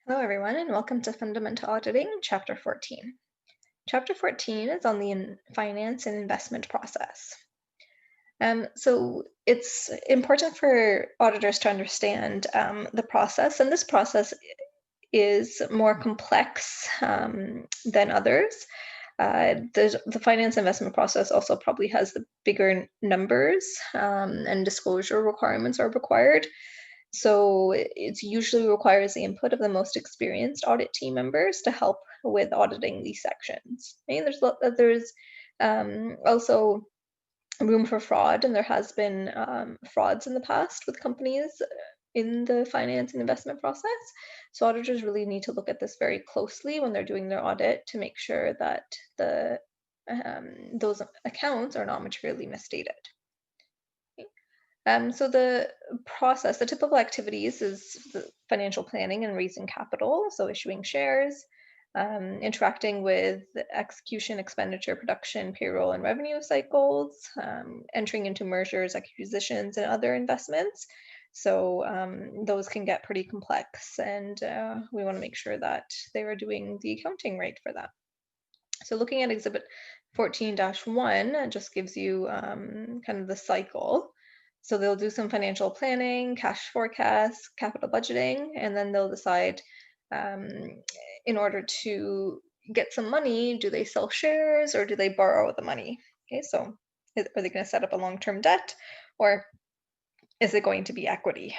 Hello, everyone, and welcome to Fundamental Auditing, Chapter 14. Chapter 14 is on the finance and investment process. So it's important for auditors to understand the process, and this process is more complex than others. The finance investment process also probably has the bigger numbers and disclosure requirements are required. So it usually requires the input of the most experienced audit team members to help with auditing these sections. And there's also room for fraud, and there has been frauds in the past with companies in the finance and investment process. So auditors really need to look at this very closely when they're doing their audit to make sure that those accounts are not materially misstated. So the typical activities is the financial planning and raising capital, so issuing shares, interacting with the execution, expenditure, production, payroll, and revenue cycles, entering into mergers, acquisitions, and other investments. So those can get pretty complex, and we want to make sure that they are doing the accounting right for that. So looking at Exhibit 14-1 just gives you kind of the cycle. So they'll do some financial planning, cash forecasts, capital budgeting, and then they'll decide um, in order to get some money, do they sell shares or do they borrow the money? Okay, so are they going to set up a long-term debt or is it going to be equity?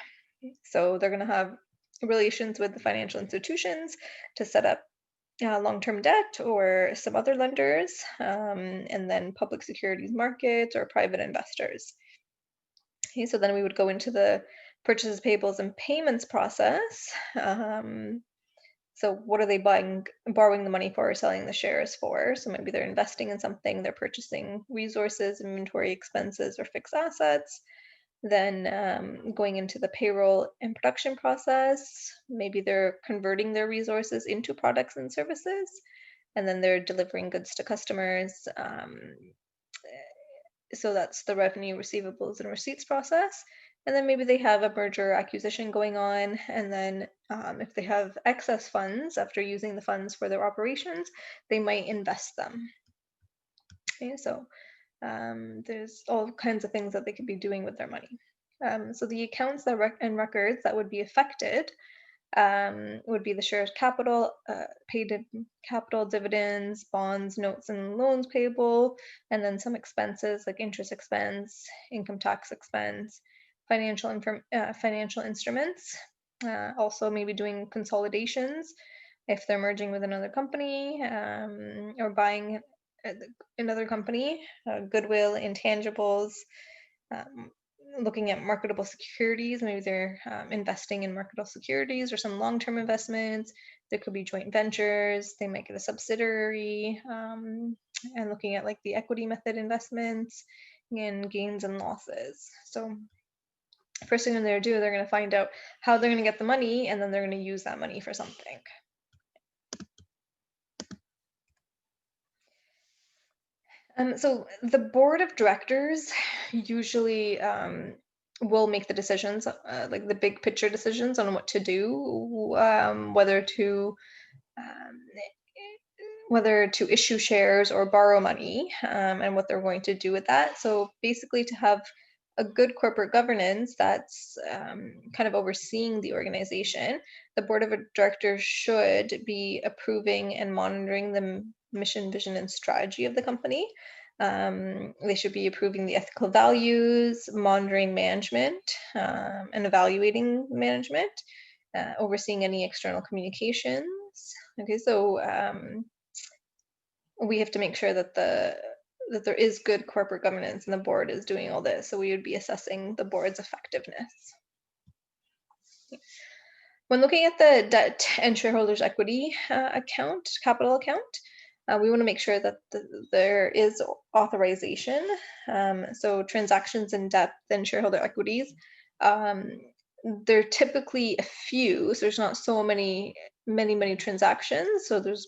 So they're going to have relations with the financial institutions to set up long-term debt or some other lenders, and then public securities markets or private investors. Okay, so then we would go into the purchases, payables, and payments process. So what are they borrowing the money for or selling the shares for? So maybe they're investing in something, they're purchasing resources, inventory expenses, or fixed assets. Then going into the payroll and production process, maybe they're converting their resources into products and services, and then they're delivering goods to customers. So that's the revenue, receivables, and receipts process. And then maybe they have a merger acquisition going on. And then if they have excess funds after using the funds for their operations, they might invest them. Okay, so there's all kinds of things that they could be doing with their money. So the accounts and records that would be affected would be the shared capital, paid capital, dividends, bonds, notes, and loans payable, and then some expenses like interest expense, income tax expense, financial instruments. Also, maybe doing consolidations if they're merging with another company or buying uh, another company, goodwill, intangibles, um, looking at marketable securities. Maybe they're investing in marketable securities or some long-term investments. There could be joint ventures. They might get a subsidiary, and looking at like the equity method investments and gains and losses. So first thing they're do, they're going to find out how they're going to get the money, and then they're going to use that money for something. So the board of directors usually will make the decisions, like the big picture decisions on what to do, um, whether to issue shares or borrow money, and what they're going to do with that. So basically, to have a good corporate governance that's kind of overseeing the organization, the board of directors should be approving and monitoring the mission, vision, and strategy of the company. They should be approving the ethical values, monitoring management, and evaluating management, overseeing any external communications. Okay, so we have to make sure that there is good corporate governance and the board is doing all this. So we would be assessing the board's effectiveness. When looking at the debt and shareholders' equity capital account, we want to make sure that there is authorization. So transactions in debt and shareholder equities, they're typically a few, so there's not so many transactions. So there's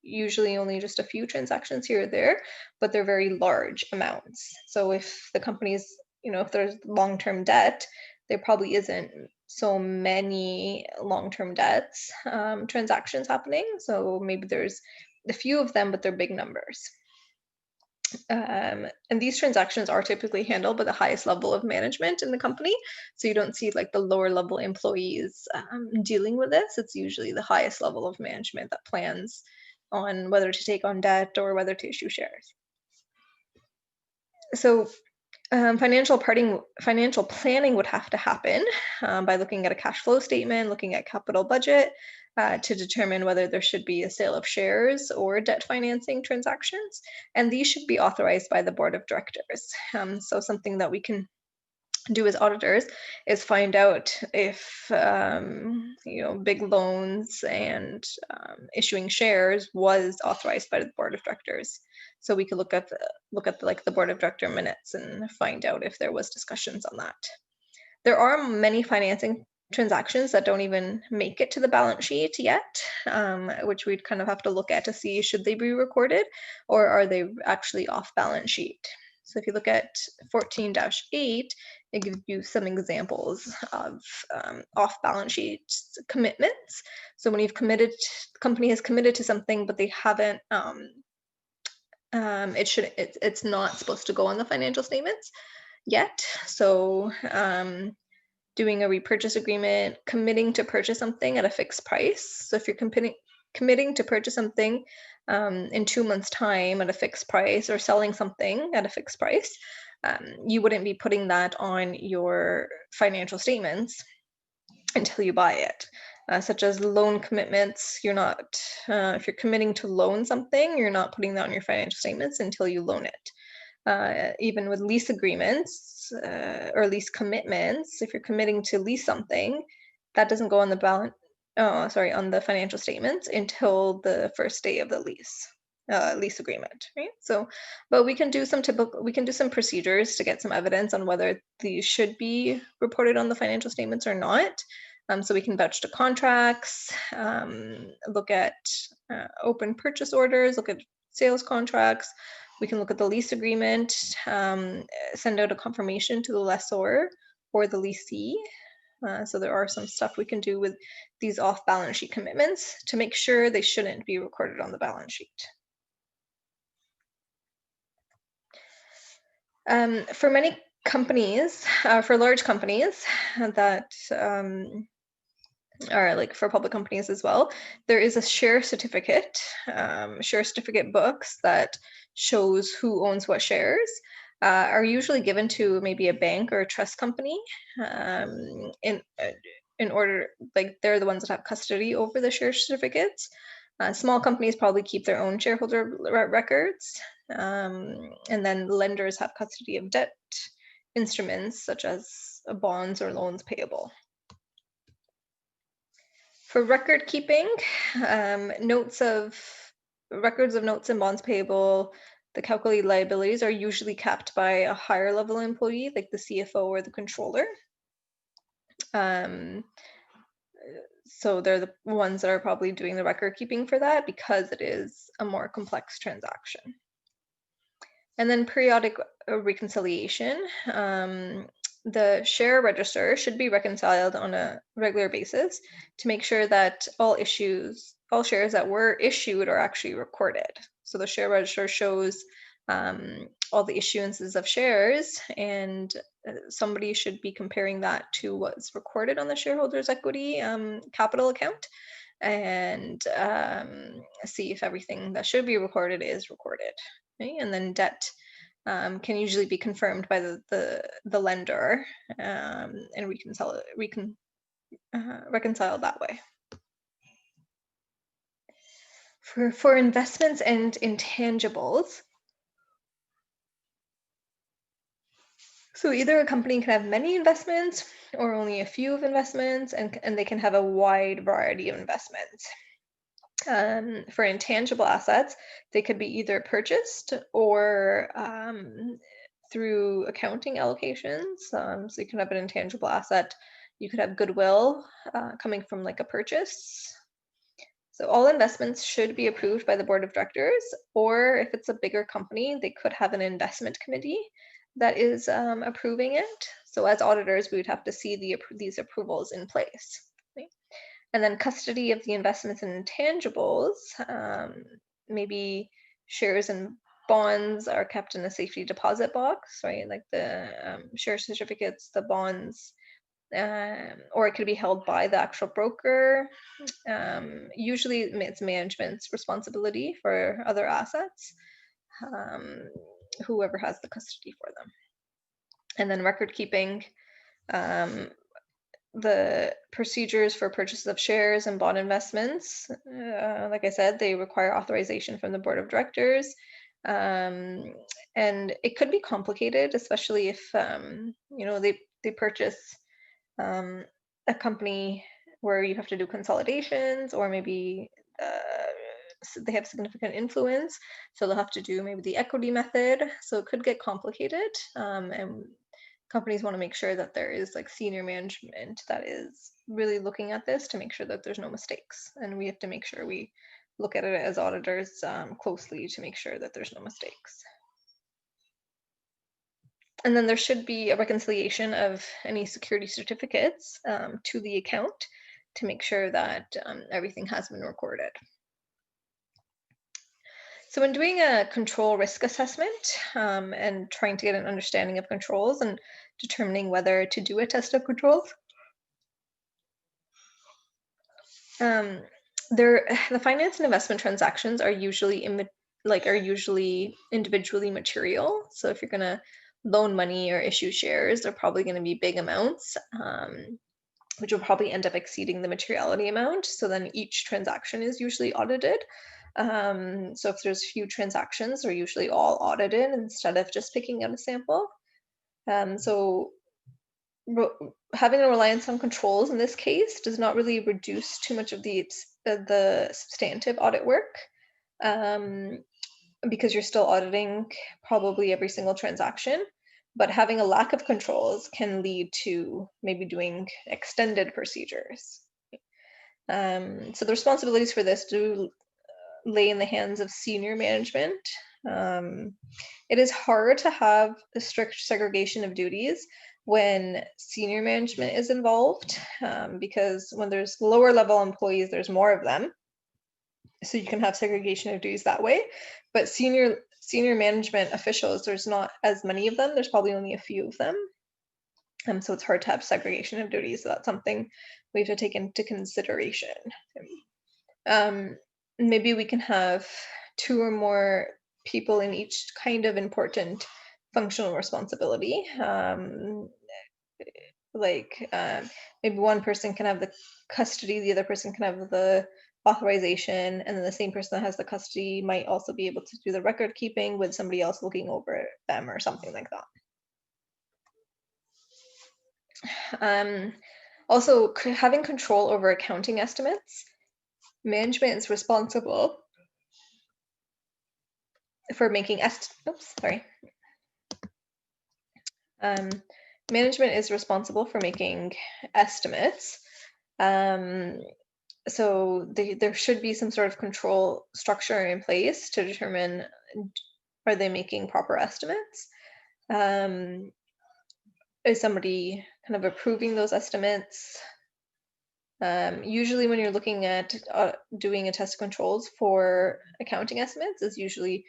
usually only just a few transactions here or there, but they're very large amounts. So if the company's, if there's long-term debt, there probably isn't so many long-term debts transactions happening. So maybe there's a few of them, but they're big numbers. And these transactions are typically handled by the highest level of management in the company. So you don't see like the lower level employees dealing with this. It's usually the highest level of management that plans on whether to take on debt or whether to issue shares. So financial planning would have to happen by looking at a cash flow statement, looking at capital budget to determine whether there should be a sale of shares or debt financing transactions. And these should be authorized by the board of directors. So something that we can do as auditors is find out if big loans and issuing shares was authorized by the board of directors. So we could look at the board of director minutes and find out if there was discussions on that. There are many financing transactions that don't even make it to the balance sheet yet, which we'd kind of have to look at to see should they be recorded or are they actually off balance sheet. So if you look at 14-8, it gives you some examples of off balance sheet commitments. So when you've committed, the company has committed to something, but they haven't, it's not supposed to go on the financial statements yet. So doing a repurchase agreement, committing to purchase something at a fixed price. So if you're committing to purchase something in 2 months' time at a fixed price or selling something at a fixed price, you wouldn't be putting that on your financial statements until you buy it. Such as loan commitments, you're not, if you're committing to loan something, you're not putting that on your financial statements until you loan it. Even with lease agreements or lease commitments, if you're committing to lease something, that doesn't go on the on the financial statements until the first day of the lease agreement, right? So, but we can do some procedures to get some evidence on whether these should be reported on the financial statements or not. So we can vouch to contracts, look at open purchase orders, look at sales contracts. We can look at the lease agreement, send out a confirmation to the lessor or the leasee. So there are some stuff we can do with these off-balance sheet commitments to make sure they shouldn't be recorded on the balance sheet. For many companies, for large companies that are like for public companies as well, there is a share certificate books that shows who owns what shares. Are usually given to maybe a bank or a trust company in order, like they're the ones that have custody over the share certificates. Small companies probably keep their own shareholder records, and then lenders have custody of debt instruments such as bonds or loans payable. For record keeping, records of notes and bonds payable, the calculated liabilities are usually kept by a higher level employee, like the CFO or the controller. So they're the ones that are probably doing the record keeping for that because it is a more complex transaction. And then periodic reconciliation. The share register should be reconciled on a regular basis to make sure that all shares that were issued are actually recorded. So the share register shows all the issuances of shares, and somebody should be comparing that to what's recorded on the shareholders' equity capital account and see if everything that should be recorded is recorded. Okay? And then debt can usually be confirmed by the lender and reconciled that way. For investments and intangibles, so either a company can have many investments or only a few of investments, and they can have a wide variety of investments. For intangible assets, they could be either purchased or through accounting allocations. So you can have an intangible asset. You could have goodwill coming from like a purchase. So all investments should be approved by the board of directors, or if it's a bigger company, they could have an investment committee that is approving it. So as auditors, we would have to see these approvals in place. Right? And then custody of the investments and intangibles, maybe shares and bonds are kept in a safety deposit box, right? Like the share certificates, the bonds, or it could be held by the actual broker. Usually it's management's responsibility for other assets, whoever has the custody for them. And then record keeping, the procedures for purchases of shares and bond investments, like I said, they require authorization from the board of directors. And it could be complicated, especially if they purchase a company where you have to do consolidations, or maybe they have significant influence, so they'll have to do maybe the equity method. So it could get complicated, and companies want to make sure that there is like senior management that is really looking at this to make sure that there's no mistakes. And we have to make sure we look at it as auditors closely to make sure that there's no mistakes. And then there should be a reconciliation of any security certificates to the account to make sure that everything has been recorded. So when doing a control risk assessment and trying to get an understanding of controls and determining whether to do a test of controls, the finance and investment transactions are usually individually material. So if you're going to loan money or issue shares, they're probably going to be big amounts, which will probably end up exceeding the materiality amount. So then each transaction is usually audited. So if there's few transactions, they're usually all audited instead of just picking out a sample. So having a reliance on controls in this case does not really reduce too much of the substantive audit work, because you're still auditing probably every single transaction. But having a lack of controls can lead to maybe doing extended procedures. So the responsibilities for this do lay in the hands of senior management. It is hard to have a strict segregation of duties when senior management is involved, because when there's lower level employees, there's more of them. So you can have segregation of duties that way. But senior management officials, there's not as many of them. There's probably only a few of them. So it's hard to have segregation of duties. So that's something we have to take into consideration. Maybe we can have 2 or more people in each kind of important functional responsibility. Maybe one person can have the custody, the other person can have the authorization, and then the same person that has the custody might also be able to do the record keeping with somebody else looking over them or something like that. Also, having control over accounting estimates. Management is responsible for making management is responsible for making estimates. So there should be some sort of control structure in place to determine, are they making proper estimates? Is somebody kind of approving those estimates? Usually when you're looking at doing a test of controls for accounting estimates is usually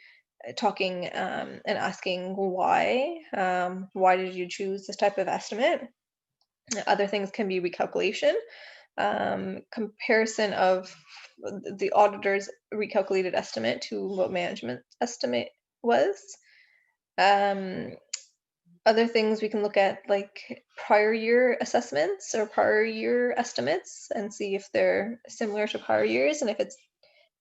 talking and asking why did you choose this type of estimate? Other things can be recalculation, comparison of the auditor's recalculated estimate to what management estimate was. Other things we can look at, like prior year assessments or prior year estimates, and see if they're similar to prior years, and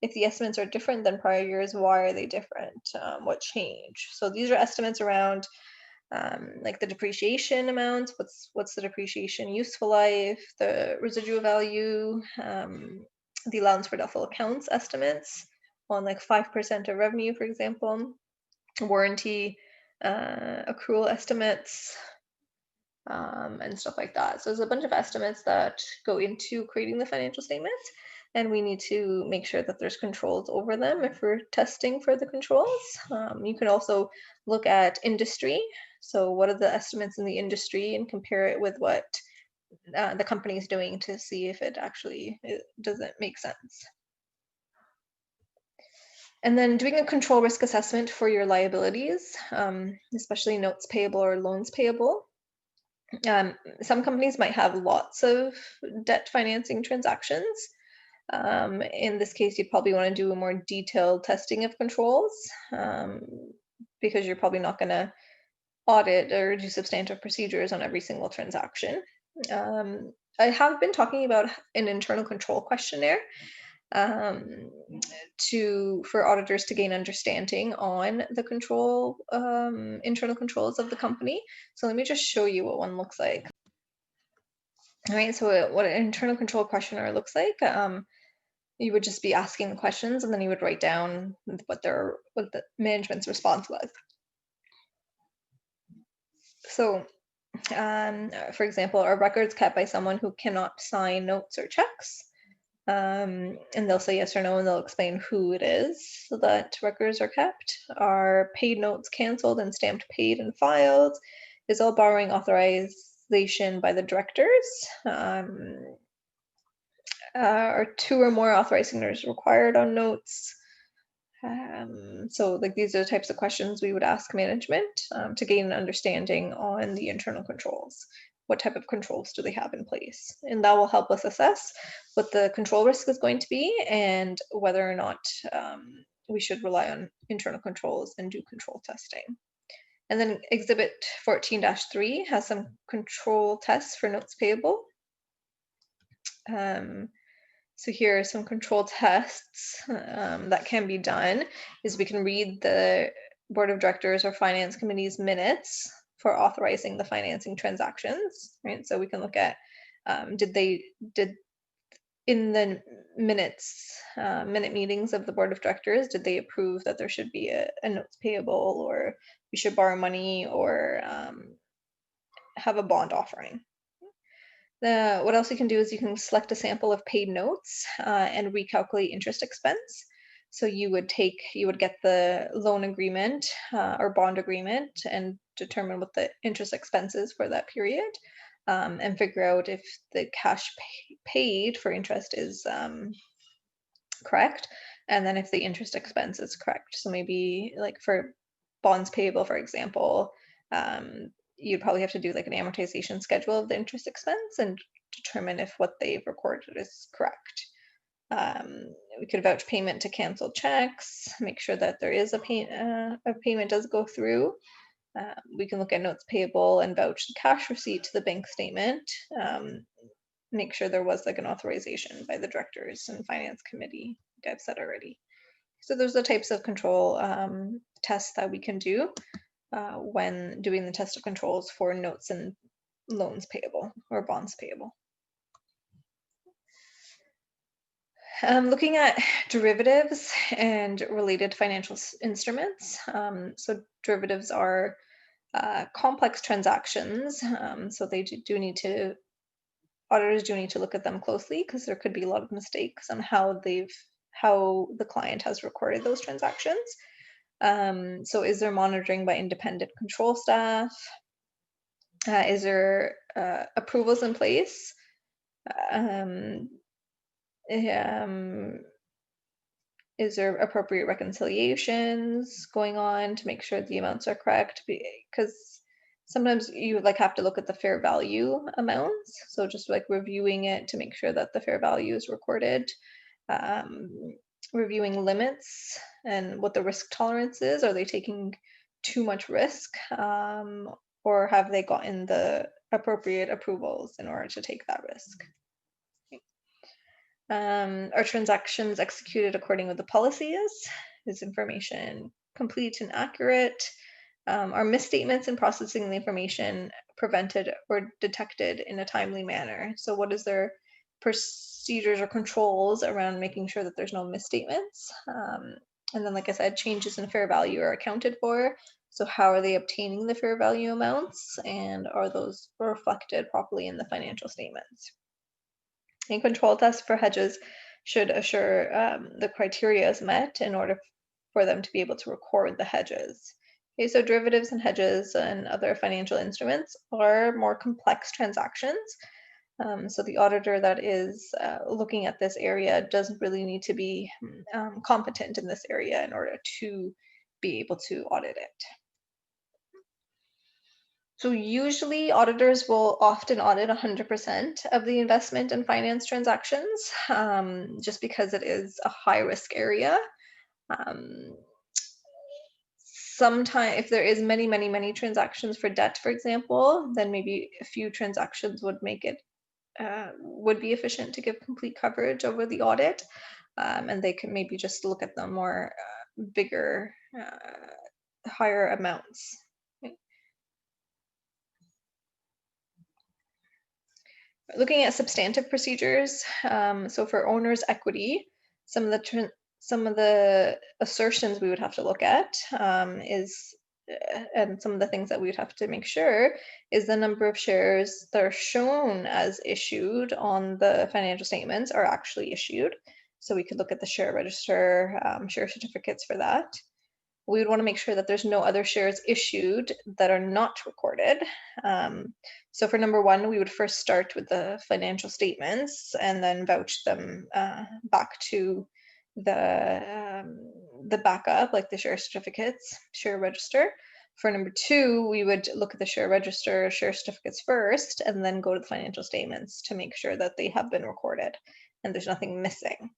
if the estimates are different than prior years, why are they different? What changed? So these are estimates around like the depreciation amounts, what's the depreciation useful life, the residual value, the allowance for doubtful accounts estimates on like 5% of revenue, for example, warranty accrual estimates, and stuff like that. So there's a bunch of estimates that go into creating the financial statements, and we need to make sure that there's controls over them if we're testing for the controls. You can also look at industry. So what are the estimates in the industry, and compare it with what the company is doing to see if it actually doesn't make sense. And then doing a control risk assessment for your liabilities, especially notes payable or loans payable. Some companies might have lots of debt financing transactions. In this case, you'd probably want to do a more detailed testing of controls, because you're probably not going to audit or do substantive procedures on every single transaction. I have been talking about an internal control questionnaire for auditors to gain understanding on the internal controls of the company. So let me just show you what one looks like. All right, so what an internal control questionnaire looks like, you would just be asking the questions, and then you would write down what the management's response was. So, for example, are records kept by someone who cannot sign notes or checks? And they'll say yes or no, and they'll explain who it is so that records are kept. Are paid notes canceled and stamped paid and filed? Is all borrowing authorization by the directors? Are 2 or more authorized signatures required on notes? So like these are the types of questions we would ask management to gain an understanding on the internal controls. What type of controls do they have in place? And that will help us assess what the control risk is going to be and whether or not we should rely on internal controls and do control testing. And then Exhibit 14-3 has some control tests for notes payable. So here are some control tests that can be done. Is we can read the board of directors or finance committee's minutes for authorizing the financing transactions, right? So we can look at did in the minute meetings of the board of directors, did they approve that there should be a notes payable, or we should borrow money, or have a bond offering? What else you can do is you can select a sample of paid notes and recalculate interest expense. So you would get the loan agreement or bond agreement and determine what the interest expense is for that period, and figure out if the cash paid for interest is correct, and then if the interest expense is correct. So maybe like for bonds payable, for example, you'd probably have to do like an amortization schedule of the interest expense and determine if what they've recorded is correct. We could vouch payment to cancel checks, make sure that there is a payment does go through. We can look at notes payable and vouch the cash receipt to the bank statement. Make sure there was like an authorization by the directors and finance committee, like I've said already. So those are the types of control tests that we can do when doing the test of controls for notes and loans payable or bonds payable. Looking at derivatives and related financial instruments. So derivatives are complex transactions, so they auditors do need to look at them closely, because there could be a lot of mistakes on how the client has recorded those transactions. So is there monitoring by independent control staff? Is there approvals in place? Is there appropriate reconciliations going on to make sure the amounts are correct? Because sometimes you like have to look at the fair value amounts. So just like reviewing it to make sure that the fair value is recorded. Reviewing limits and what the risk tolerance is. Are they taking too much risk, or have they gotten the appropriate approvals in order to take that risk? Are transactions executed according with the policies? Is information complete and accurate? Are misstatements in processing the information prevented or detected in a timely manner? So what is their procedures or controls around making sure that there's no misstatements? And then, like I said, changes in fair value are accounted for. So how are they obtaining the fair value amounts, and are those reflected properly in the financial statements? And control tests for hedges should assure the criteria is met in order for them to be able to record the hedges. Okay, so derivatives and hedges and other financial instruments are more complex transactions. So the auditor that is looking at this area doesn't really need to be competent in this area in order to be able to audit it. So usually auditors will often audit 100% of the investment and finance transactions, just because it is a high risk area. Sometimes if there is many transactions for debt, for example, then maybe a few transactions would make it would be efficient to give complete coverage over the audit, and they can maybe just look at the more bigger, higher amounts. Looking at substantive procedures, so for owner's equity, some of the assertions we would have to look at is and some of the things that we would have to make sure is the number of shares that are shown as issued on the financial statements are actually issued. So we could look at the share register, share certificates for that. We would want to make sure that there's no other shares issued that are not recorded. So for number one, we would first start with the financial statements and then vouch them back to the backup, like the share certificates, share register. For number two, we would look at the share register, share certificates first, and then go to the financial statements to make sure that they have been recorded and there's nothing missing.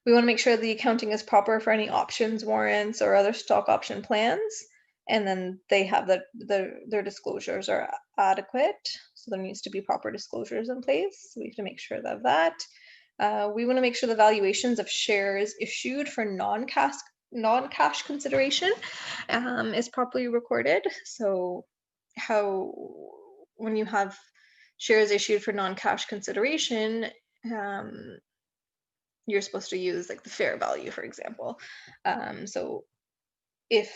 We want to make sure the accounting is proper for any options, warrants, or other stock option plans, and then they have their disclosures are adequate. So there needs to be proper disclosures in place. So we have to make sure of that. We want to make sure the valuations of shares issued for non-cash consideration is properly recorded. So when you have shares issued for non-cash consideration, you're supposed to use like the fair value, for example. So if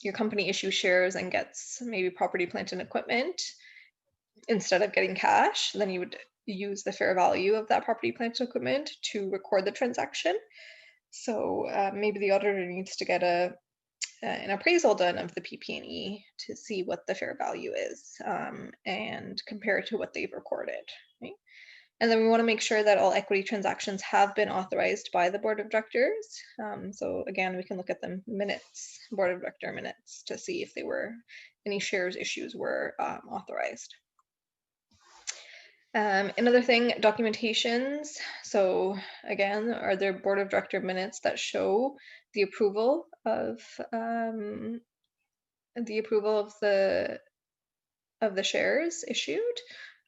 your company issues shares and gets maybe property, plant, and equipment instead of getting cash, then you would use the fair value of that property, plant, and equipment to record the transaction. So maybe the auditor needs to get an appraisal done of the PP&E to see what the fair value is and compare it to what they've recorded. Right? And then we want to make sure that all equity transactions have been authorized by the board of directors. So again, we can look at the minutes, board of director minutes, to see if any shares issues were authorized. Another thing, documentations. So again, are there board of director minutes that show the approval of the shares issued?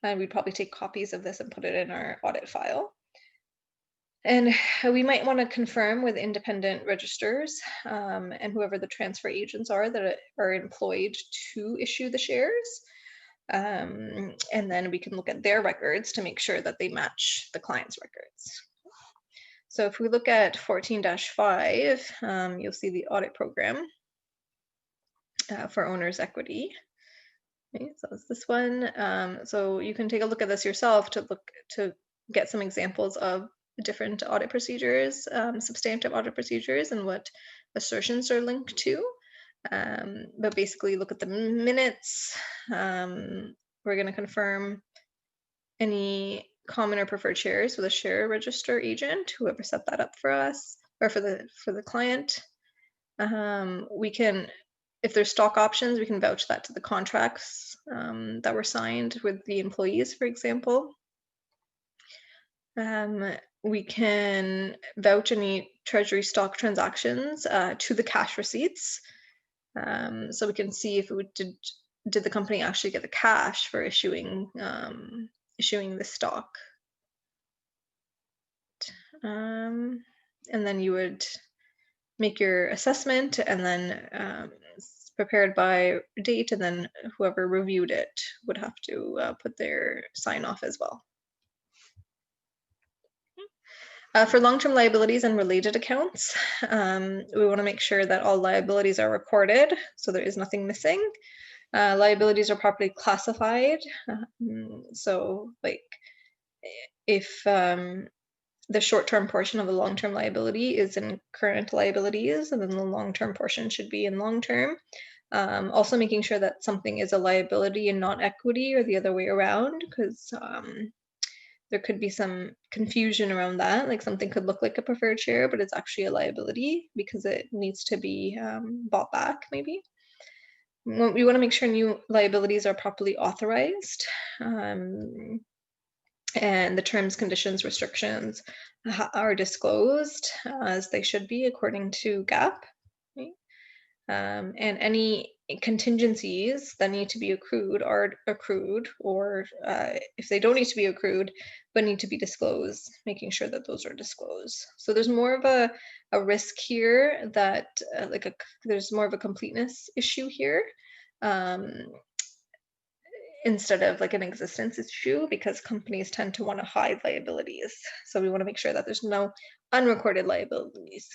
And we'd probably take copies of this and put it in our audit file. And we might want to confirm with independent registers and whoever the transfer agents are that are employed to issue the shares. And then we can look at their records to make sure that they match the client's records. So if we look at 14-5, you'll see the audit program for owner's equity. Okay, so it's this one. So you can take a look at this yourself to get some examples of different audit procedures, substantive audit procedures, and what assertions are linked to. But basically, look at the minutes. We're going to confirm any common or preferred shares with a share register agent, whoever set that up for us or for the client. We can, if there's stock options, we can vouch that to the contracts that were signed with the employees, for example. We can vouch any treasury stock transactions to the cash receipts. So we can see if did the company actually get the cash for issuing the stock. And then you would make your assessment and then prepared by date, and then whoever reviewed it would have to put their sign off as well. For long-term liabilities and related accounts, we want to make sure that all liabilities are recorded, so there is nothing missing. Liabilities are properly classified. So like if the short-term portion of the long-term liability is in current liabilities, and then the long-term portion should be in long-term. Also making sure that something is a liability and not equity, or the other way around, because there could be some confusion around that. Like something could look like a preferred share, but it's actually a liability because it needs to be bought back, maybe. We want to make sure new liabilities are properly authorized, and the terms, conditions, restrictions are disclosed as they should be according to GAAP. Right? And any contingencies that need to be accrued are accrued, or if they don't need to be accrued but need to be disclosed, making sure that those are disclosed. So there's more of a risk here that there's more of a completeness issue here, instead of like an existence issue, because companies tend to want to hide liabilities. So we want to make sure that there's no unrecorded liabilities.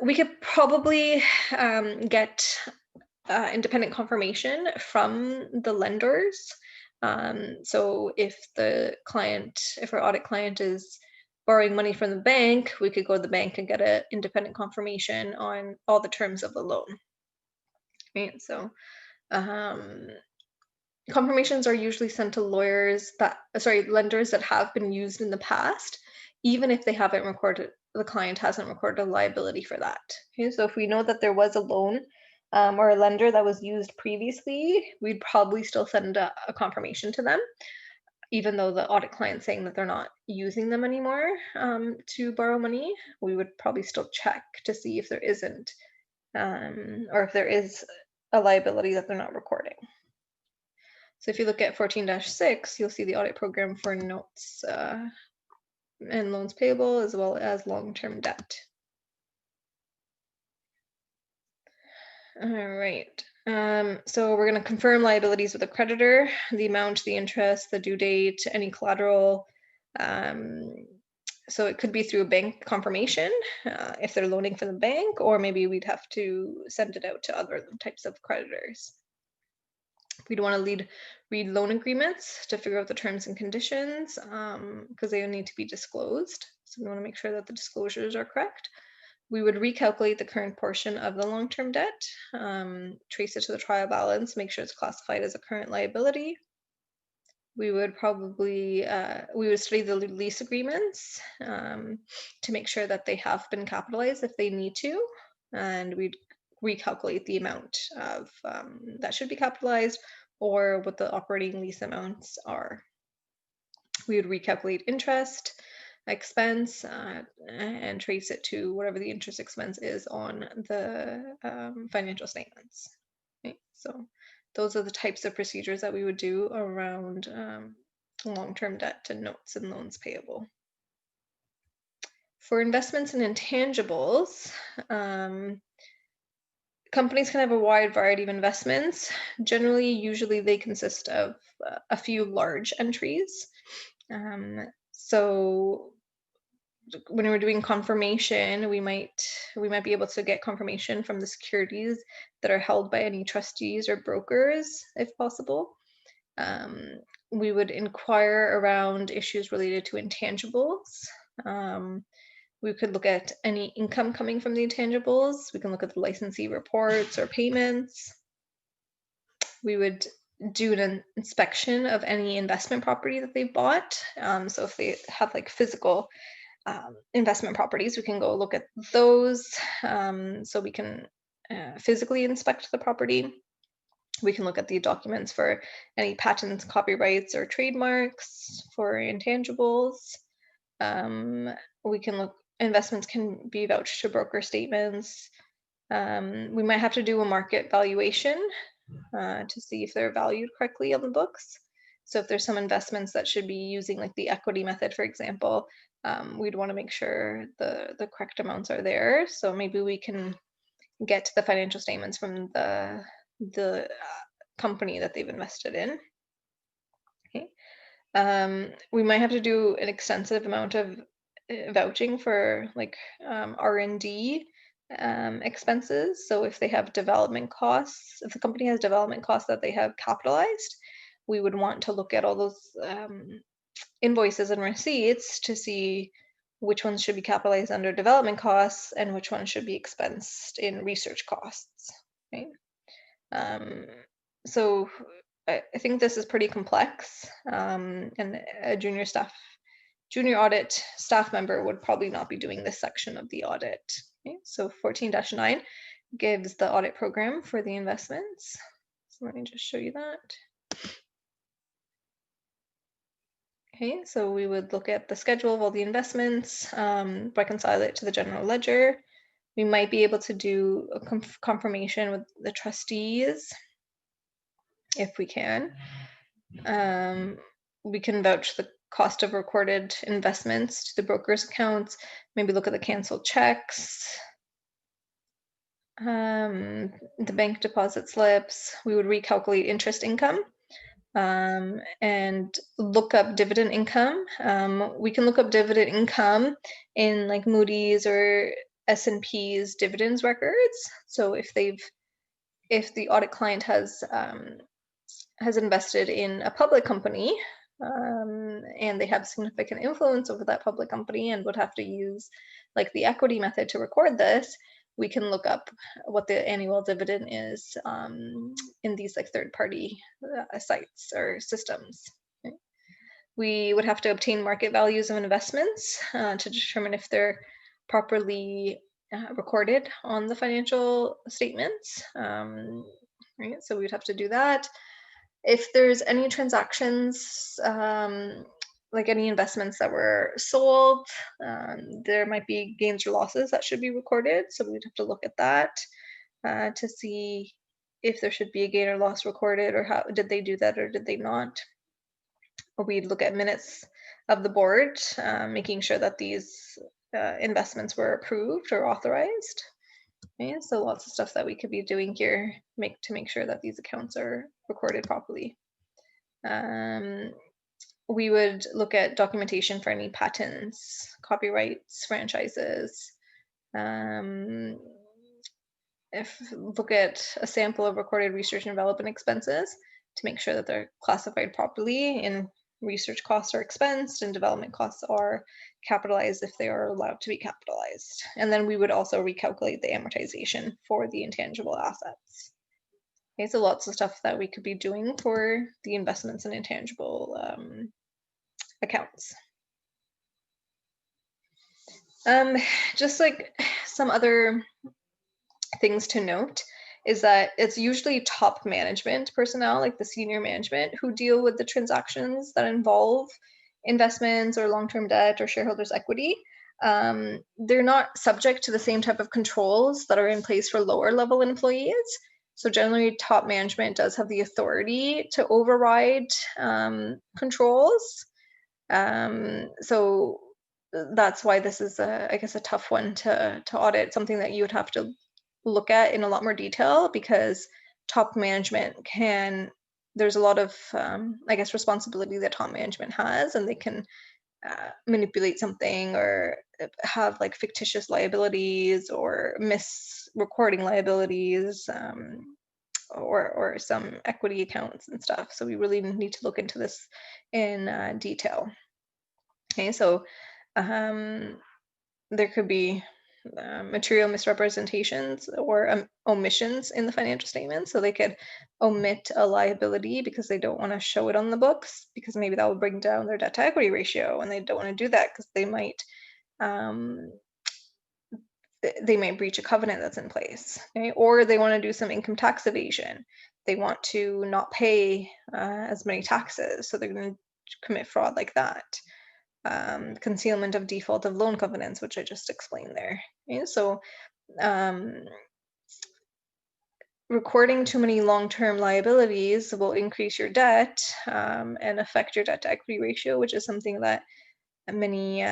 We could probably get independent confirmation from the lenders. So if our audit client is borrowing money from the bank, we could go to the bank and get an independent confirmation on all the terms of the loan. Right? So confirmations are usually sent to lenders that have been used in the past, even if they haven't recorded, the client hasn't recorded a liability for that. Okay, so if we know that there was a loan or a lender that was used previously, we'd probably still send a confirmation to them, even though the audit client's saying that they're not using them anymore to borrow money. We would probably still check to see if there isn't, or if there is a liability that they're not recording. So if you look at 14-6, you'll see the audit program for notes and loans payable, as well as long-term debt. All right. So we're going to confirm liabilities with the creditor, the amount, the interest, the due date, any collateral. So it could be through a bank confirmation if they're loaning from the bank, or maybe we'd have to send it out to other types of creditors. We'd want to read loan agreements to figure out the terms and conditions, because they need to be disclosed. So we want to make sure that the disclosures are correct. We would recalculate the current portion of the long-term debt, trace it to the trial balance, make sure it's classified as a current liability. We would probably study the lease agreements to make sure that they have been capitalized if they need to, and we'd recalculate the amount of that should be capitalized, or what the operating lease amounts are. We would recalculate interest expense and trace it to whatever the interest expense is on the financial statements. Okay, so those are the types of procedures that we would do around long-term debt and notes and loans payable. For investments in intangibles, companies can have a wide variety of investments. Usually they consist of a few large entries. So when we're doing confirmation, we might be able to get confirmation from the securities that are held by any trustees or brokers, if possible. We would inquire around issues related to intangibles. We could look at any income coming from the intangibles. We can look at the licensee reports or payments. We would do an inspection of any investment property that they've bought. So if they have like physical investment properties, we can go look at those. So we can physically inspect the property. We can look at the documents for any patents, copyrights, or trademarks for intangibles. We can look, investments can be vouched to broker statements. We might have to do a market valuation to see if they're valued correctly on the books. So if there's some investments that should be using like the equity method, for example, we'd want to make sure the correct amounts are there. So maybe we can get the financial statements from the company that they've invested in. Okay. We might have to do an extensive amount of vouching for like R&D expenses. So if they have development costs, if the company has development costs that they have capitalized, we would want to look at all those invoices and receipts to see which ones should be capitalized under development costs and which ones should be expensed in research costs, right? So I think this is pretty complex, and a junior audit staff member would probably not be doing this section of the audit. Okay? So 14-9 gives the audit program for the investments. So let me just show you that. Okay, so we would look at the schedule of all the investments, reconcile it to the general ledger. We might be able to do a confirmation with the trustees if we can. We can vouch the cost of recorded investments to the broker's accounts, maybe look at the canceled checks, the bank deposit slips. We would recalculate interest income, and look up dividend income. We can look up dividend income in like Moody's or S&P's dividends records. So if the audit client has invested in a public company, and they have significant influence over that public company and would have to use like the equity method to record this, we can look up what the annual dividend is in these like third-party sites or systems. Okay. We would have to obtain market values of investments to determine if they're properly recorded on the financial statements. Right, so we'd have to do that. If there's any transactions, like any investments that were sold, there might be gains or losses that should be recorded. So we'd have to look at that to see if there should be a gain or loss recorded, or how did they do that or did they not. Or we'd look at minutes of the board, making sure that these investments were approved or authorized. Okay, so lots of stuff that we could be doing here to make sure that these accounts are recorded properly. We would look at documentation for any patents, copyrights, franchises. Look at a sample of recorded research and development expenses to make sure that they're classified properly, and research costs are expensed and development costs are capitalized if they are allowed to be capitalized. And then we would also recalculate the amortization for the intangible assets. Okay, so lots of stuff that we could be doing for the investments and intangible accounts. Just like some other things to note is that it's usually top management personnel, like the senior management, who deal with the transactions that involve investments or long-term debt or shareholders' equity. They're not subject to the same type of controls that are in place for lower level employees. So generally, top management does have the authority to override controls. So that's why this is, I guess, a tough one to audit, something that you would have to look at in a lot more detail, because top management there's a lot of, I guess, responsibility that top management has, and they can manipulate something or have like fictitious liabilities or misrecording liabilities, or some equity accounts and stuff. So we really need to look into this in detail. Okay, so there could be material misrepresentations or omissions in the financial statements. So they could omit a liability because they don't want to show it on the books, because maybe that will bring down their debt to equity ratio, and they don't want to do that because they might breach a covenant that's in place. Okay? Or they want to do some income tax evasion. They want to not pay as many taxes, so they're going to commit fraud like that. Concealment of default of loan covenants, which I just explained there. Okay? So recording too many long-term liabilities will increase your debt and affect your debt to equity ratio, which is something that many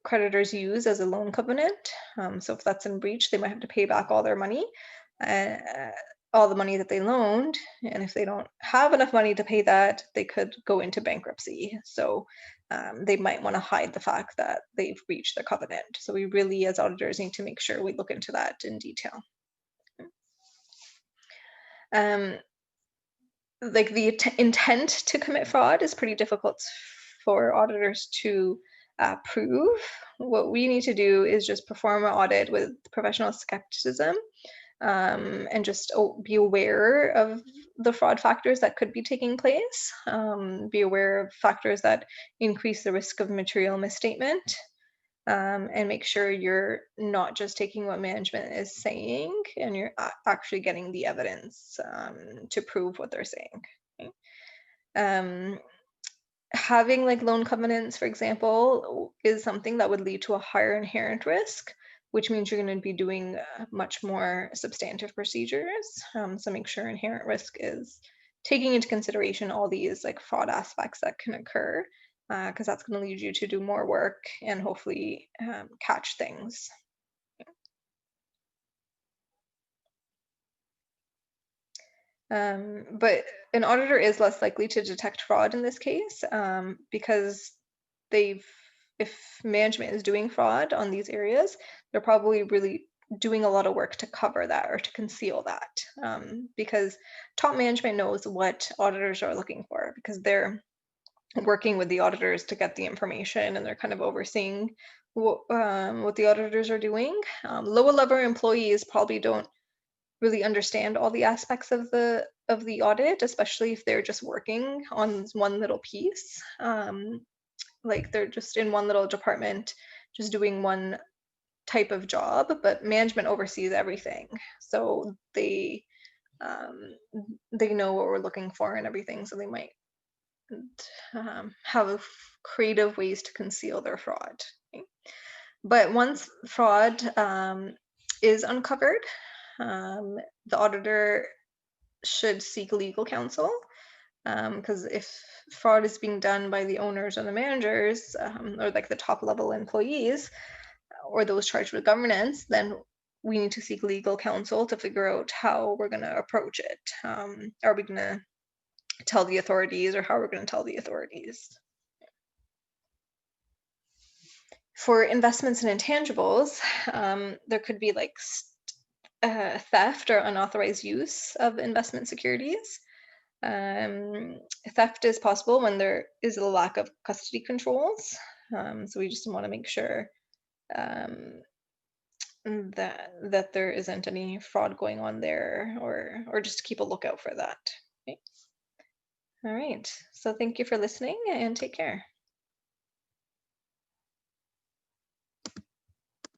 creditors use as a loan covenant. So if that's in breach, they might have to pay back all their money, all the money that they loaned. And if they don't have enough money to pay that, they could go into bankruptcy. So they might want to hide the fact that they've breached the covenant. So we really, as auditors, need to make sure we look into that in detail. like the intent to commit fraud is pretty difficult for auditors to prove. What we need to do is just perform an audit with professional skepticism, and just be aware of the fraud factors that could be taking place, be aware of factors that increase the risk of material misstatement, and make sure you're not just taking what management is saying and you're actually getting the evidence to prove what they're saying. Okay? Um, Having like loan covenants, for example, is something that would lead to a higher inherent risk, which means you're going to be doing much more substantive procedures. So make sure inherent risk is taking into consideration all these like fraud aspects that can occur, because that's going to lead you to do more work and hopefully catch things. But an auditor is less likely to detect fraud in this case, because if management is doing fraud on these areas, they're probably really doing a lot of work to cover that or to conceal that, because top management knows what auditors are looking for because they're working with the auditors to get the information and they're kind of overseeing what the auditors are doing. Lower level employees probably don't really understand all the aspects of the audit, especially if they're just working on one little piece. Like they're just in one little department, just doing one type of job, but management oversees everything. So they know what we're looking for and everything. So they might have creative ways to conceal their fraud. Okay? But once fraud is uncovered, the auditor should seek legal counsel, because if fraud is being done by the owners or the managers, or like the top level employees or those charged with governance, then we need to seek legal counsel to figure out how we're going to approach it. Are we going to tell the authorities, or how we're going to tell the authorities? For investments in intangibles, there could be like theft or unauthorized use of investment securities. Theft is possible when there is a lack of custody controls. So we just want to make sure that there isn't any fraud going on there, or just keep a lookout for that. Okay. All right. So thank you for listening and take care.